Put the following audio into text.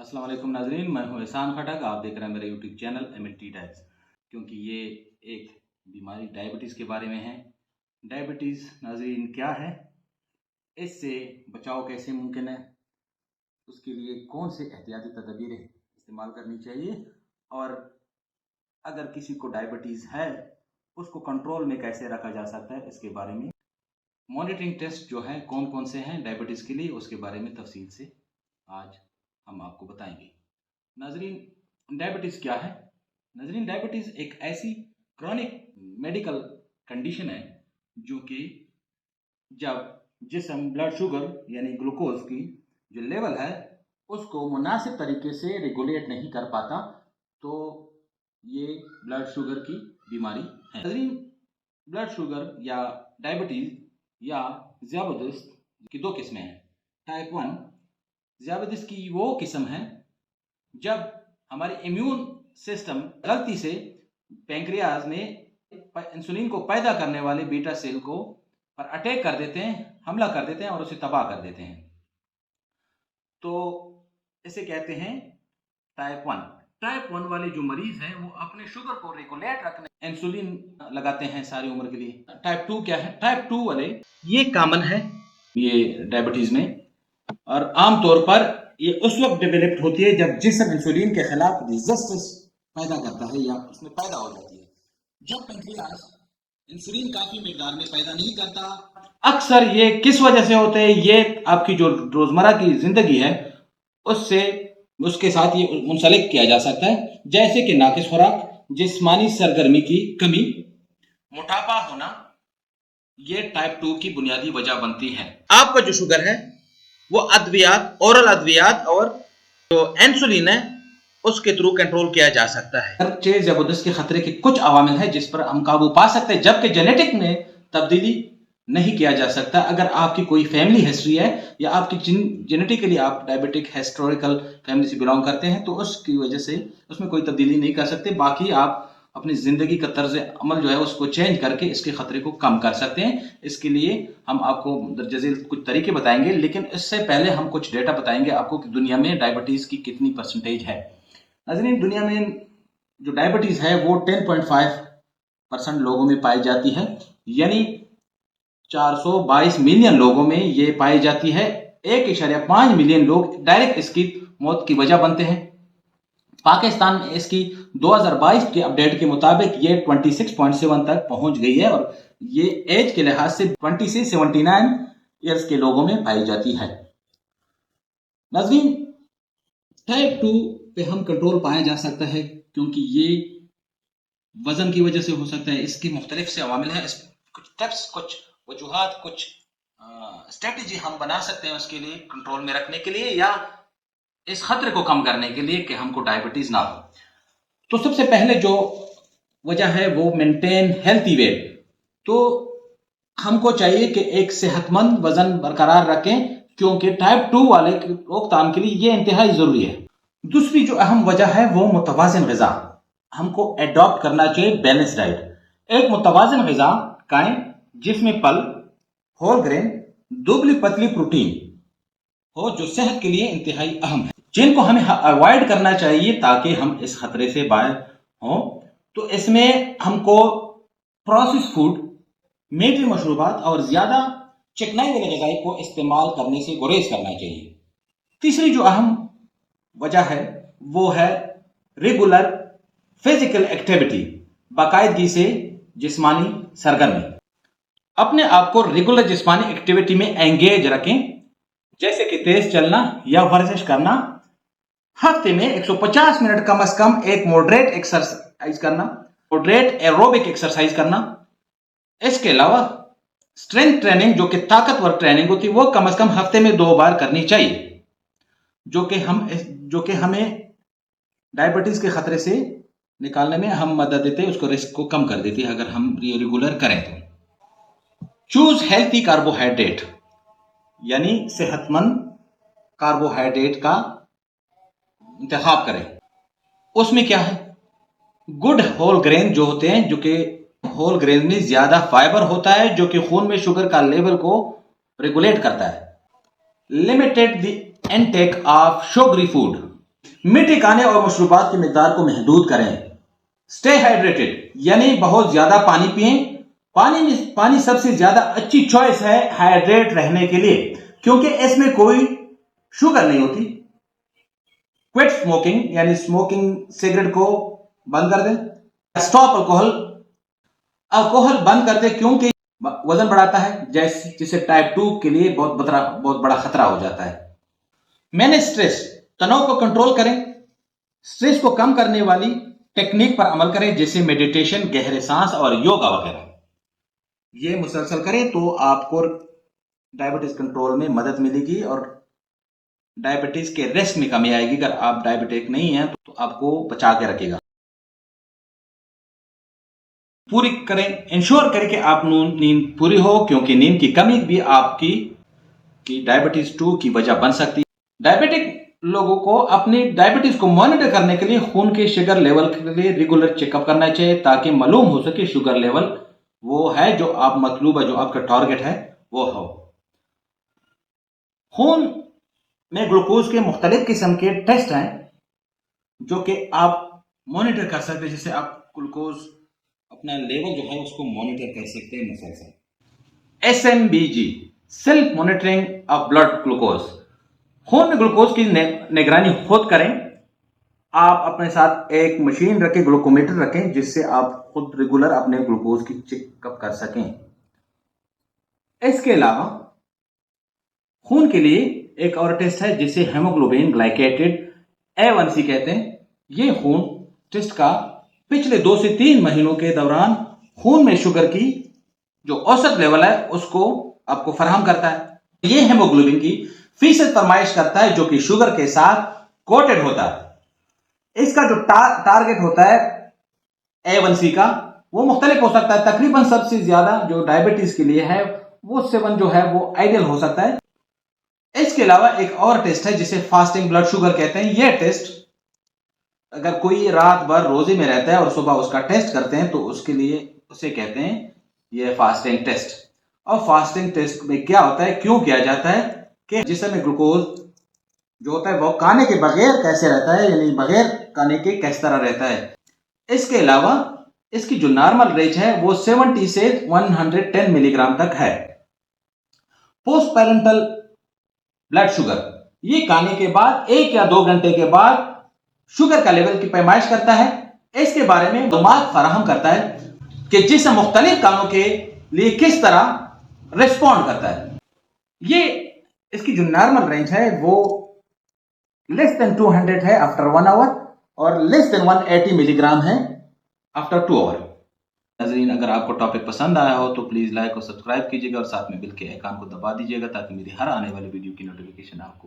अस्सलाम वालेकुम नाजरीन, मैं हूं एहसान खटक। आप देख रहे हैं मेरा यूट्यूब चैनल MLT टाइप्स। क्योंकि ये एक बीमारी डायबिटीज़ के बारे में है। डायबिटीज़ नाजरीन क्या है, इससे बचाव कैसे मुमकिन है, उसके लिए कौन से एहतियाती तदबीरें इस्तेमाल करनी चाहिए, और अगर किसी को डायबिटीज़ है उसको कंट्रोल में कैसे रखा जा सकता है, इसके बारे में मॉनिटरिंग टेस्ट जो हैं कौन कौन से हैं डायबिटीज़ के लिए, उसके बारे में तफसील से आज हम आपको बताएंगे। नाजरीन, डायबिटीज़ क्या है? नाजरीन, डायबिटीज़ एक ऐसी क्रॉनिक मेडिकल कंडीशन है जो कि जब जिस्म ब्लड शुगर यानी ग्लूकोज की जो लेवल है उसको मुनासिब तरीके से रेगुलेट नहीं कर पाता, तो ये ब्लड शुगर की बीमारी है। नाजरीन, ब्लड शुगर या डायबिटीज़ या ज़ियाबतीस की दो किस्में हैं। टाइप 1 ज़ियाबतीस की वो किस्म है जब हमारे इम्यून सिस्टम गलती से पैंक्रियाज में इंसुलिन को पैदा करने वाले बीटा सेल को पर अटैक कर देते हैं, हमला कर देते हैं और उसे तबाह कर देते हैं, तो इसे कहते हैं टाइप 1। टाइप 1 वाले जो मरीज हैं वो अपने शुगर को रेगुलेट रखने इंसुलिन लगाते हैं सारी उम्र के लिए। टाइप 2 क्या है? टाइप 2 वाले ये कॉमन है ये डायबिटीज में, और आमतौर पर ये उस वक्त डेवलप्ड होती है जब जिस्म इंसुलिन के खिलाफ रेजिस्टेंस पैदा करता है या उसमें पैदा हो जाती है। जब पैंक्रियाज इंसुलिन काफी मिकदार में पैदा नहीं करता, अक्सर ये किस वजह से होते हैं, ये आपकी जो रोजमर्रा की जिंदगी है उससे उसके साथ ये मुंसलिक किया जा सकता है, जैसे कि नाकिस खुराक, जिस्मानी सरगर्मी की कमी, मोटापा होना, ये टाइप 2 की बुनियादी वजह बनती है। आपका जो शुगर है वो अद्वियात, ओरल अद्वियात और जो इंसुलिन है उसके थ्रू कंट्रोल किया जा सकता है। चेज या बुदिस के खतरे के कुछ अवामिल है जिस पर हम काबू पा सकते हैं, जबकि जेनेटिक में तब्दीली नहीं किया जा सकता। अगर आपकी कोई फैमिली हिस्ट्री है या आपकी जेनेटिकली आप डायबिटिक हिस्टोरिकल फैमिली से बिलोंग करते हैं तो उसकी वजह से उसमें कोई तब्दीली नहीं कर सकते। बाकी आप अपनी ज़िंदगी का तर्ज अमल जो है उसको चेंज करके इसके ख़तरे को कम कर सकते हैं। इसके लिए हम आपको दरअसल कुछ तरीके बताएंगे, लेकिन इससे पहले हम कुछ डेटा बताएंगे आपको कि दुनिया में डायबिटीज़ की कितनी परसेंटेज है। नाज़रीन, दुनिया में जो डायबिटीज़ है वो 10.5% लोगों में पाई जाती है, यानी 422 मिलियन लोगों में ये पाई जाती है। 1.5 मिलियन लोग डायरेक्ट इसकी मौत की वजह बनते हैं। पाकिस्तान में इसकी 2022 के अपडेट के मुताबिक ये 26.7 तक पहुंच गई है, और ये एज के लिहाज से 20 से 79 ईयर्स के लोगों में पाई जाती है। नाज़रीन, टाइप 2 पे हम कंट्रोल पाया जा सकता है क्योंकि ये वजन की वजह से हो सकता है। इसके मुख्तलिफ से अवामिल हैं, कुछ टिप्स, कुछ वजूहात, कुछ स्ट्रेटजी हम बना सकते हैं उसके लिए कंट्रोल में रखने के लिए या इस खतरे को कम करने के लिए कि हमको डायबिटीज ना हो। तो सबसे पहले जो वजह है वो मेंटेन हेल्थी वेट। तो हमको चाहिए कि एक सेहतमंद वजन बरकरार रखें क्योंकि टाइप 2 वाले रोकथाम के लिए ये इंतहाई जरूरी है। दूसरी जो अहम वजह है वो मुतवाज़िन ग़िज़ा। हमको एडॉप्ट करना चाहिए बैलेंस डाइट। एक मुतवाज़िन ग़िज़ा खाएं जिसमें फल, होल ग्रेन, दुबली पतली प्रोटीन हो, जो सेहत के लिए इंतहाई अहम है, जिनको हमें अवॉइड करना चाहिए ताकि हम इस खतरे से बाहर हों। तो इसमें हमको प्रोसेस फूड, मीठी मशरूबात और ज्यादा चिकनाई वाले ग़िज़ाई को इस्तेमाल करने से गुरेज करना चाहिए। तीसरी जो अहम वजह है वो है रेगुलर फिजिकल एक्टिविटी, बाकायदगी से जिस्मानी सरगर्मी। अपने आप को रेगुलर जिस्मानी एक्टिविटी में एंगेज रखें, जैसे कि तेज चलना या वर्जिश करना। हफ्ते में 150 मिनट कम से कम एक मॉडरेट एक्सरसाइज करना, मॉडरेट एरोबिक एक्सरसाइज करना। इसके अलावा स्ट्रेंथ ट्रेनिंग जो कि ताकतवर ट्रेनिंग होती है वो कम से कम हफ्ते में 2 बार करनी चाहिए, जो कि हमें डायबिटीज के खतरे से निकालने में हम मदद देते हैं, उसको रिस्क को कम कर देती है अगर हम ये रेगुलर करें तो। चूज हेल्थी कार्बोहाइड्रेट, यानी सेहतमंद कार्बोहाइड्रेट का इंतखाब करें। उसमें क्या है, गुड होल ग्रेन जो होते हैं, जो कि होल ग्रेन में ज्यादा फाइबर होता है जो कि खून में शुगर का लेवल को रेगुलेट करता है। Limited the intake of sugary food, मीठे खाने और मशरूबात की मिकदार को महदूद करें। स्टे हाइड्रेटेड यानी बहुत ज्यादा पानी पिएं। पानी सबसे ज्यादा अच्छी चॉइस है हाइड्रेट रहने के लिए, क्योंकि इसमें कोई शुगर नहीं होती। क्विट स्मोकिंग यानी स्मोकिंग, सिगरेट को बंद कर दें। स्टॉप अल्कोहल, अल्कोहल बंद कर दें क्योंकि वजन बढ़ाता है, जिसे टाइप 2 के लिए बहुत बड़ा खतरा हो जाता है। मैंने स्ट्रेस, तनाव को कंट्रोल करें। स्ट्रेस को कम करने वाली टेक्निक पर अमल करें, जैसे मेडिटेशन, गहरे सांस और योगा वगैरह। ये मुसलसल करें तो आपको डायबिटीज कंट्रोल में मदद मिलेगी और डायबिटीज के रिस्क में कमी आएगी। अगर आप डायबिटिक नहीं हैं तो आपको बचा के रखेगा। पूरी करें, इंश्योर करें कि आप नींद पूरी हो, क्योंकि नींद की कमी भी आपकी डायबिटीज 2 की वजह बन सकती है। डायबिटिक लोगों को अपनी डायबिटीज को मॉनिटर करने के लिए खून के शुगर लेवल के लिए रेगुलर चेकअप करना चाहिए, ताकि मालूम हो सके शुगर लेवल वो है जो आप मतलूब है, जो आपका टारगेट है वो हो। खून में ग्लूकोज के मुख्तलिफ किस्म के टेस्ट हैं जो कि आप मॉनिटर कर सकते हैं, जिससे आप ग्लूकोज अपना लेवल जो है उसको मॉनिटर कर सकते हैं मुसलसल। SMBG, self monitoring of blood glucose. खून में ग्लूकोज की निगरानी खुद करें। आप अपने साथ एक मशीन रखें, ग्लूकोमीटर रखें, जिससे आप खुद रेगुलर अपने ग्लूकोज की चेकअप कर सकें। इसके अलावा खून के लिए एक और टेस्ट है जिसे हेमोग्लोबिन ग्लाइकेटेड A1C कहते हैं। यह खून टेस्ट का पिछले 2 से 3 महीनों के दौरान खून में शुगर की जो औसत लेवल है उसको आपको फराहम करता है। यह हेमोग्लोबिन की फीसद फरमाइश करता है जो कि शुगर के साथ कोटेड होता है। इसका जो टारगेट होता है A1C का वो मुख्तलिफ हो सकता है। तकरीबन सबसे ज्यादा जो डायबिटीज के लिए है वो 7 जो है वो आइडियल हो सकता है। इसके अलावा एक और टेस्ट है जिसे फास्टिंग ब्लड शुगर कहते हैं। यह टेस्ट अगर कोई रात भर रोजे में रहता है और सुबह उसका टेस्ट करते हैं तो उसके लिए उसे कहते हैं यह फास्टिंग टेस्ट। और फास्टिंग टेस्ट में क्या होता है, क्यों किया जाता है, कि जिसमें ग्लूकोज जो होता है वो खाने के बगैर कैसे रहता है, यानी बगैर खाने के किस तरह रहता है। इसके अलावा इसकी जो नॉर्मल रेंज है वो 70 से 110 मिलीग्राम तक है। पोस्ट पैरेंटल ब्लड शुगर, ये खाने के बाद 1 या 2 घंटे के बाद शुगर का लेवल की पैमाइश करता है। इसके बारे में मालूमात फराहम करता है कि जिसम मुख्तलिफ कामों के लिए किस तरह रिस्पॉन्ड करता है। ये इसकी जो नॉर्मल रेंज है वो लेस देन 200 है आफ्टर 1 आवर और लेस देन 180 मिलीग्राम है आफ्टर 2 आवर। नाज़रीन, अगर आपको टॉपिक पसंद आया हो तो प्लीज़ लाइक और सब्सक्राइब कीजिएगा और साथ में बिल के आइकन को दबा दीजिएगा ताकि मेरी हर आने वाली वीडियो की नोटिफिकेशन आपको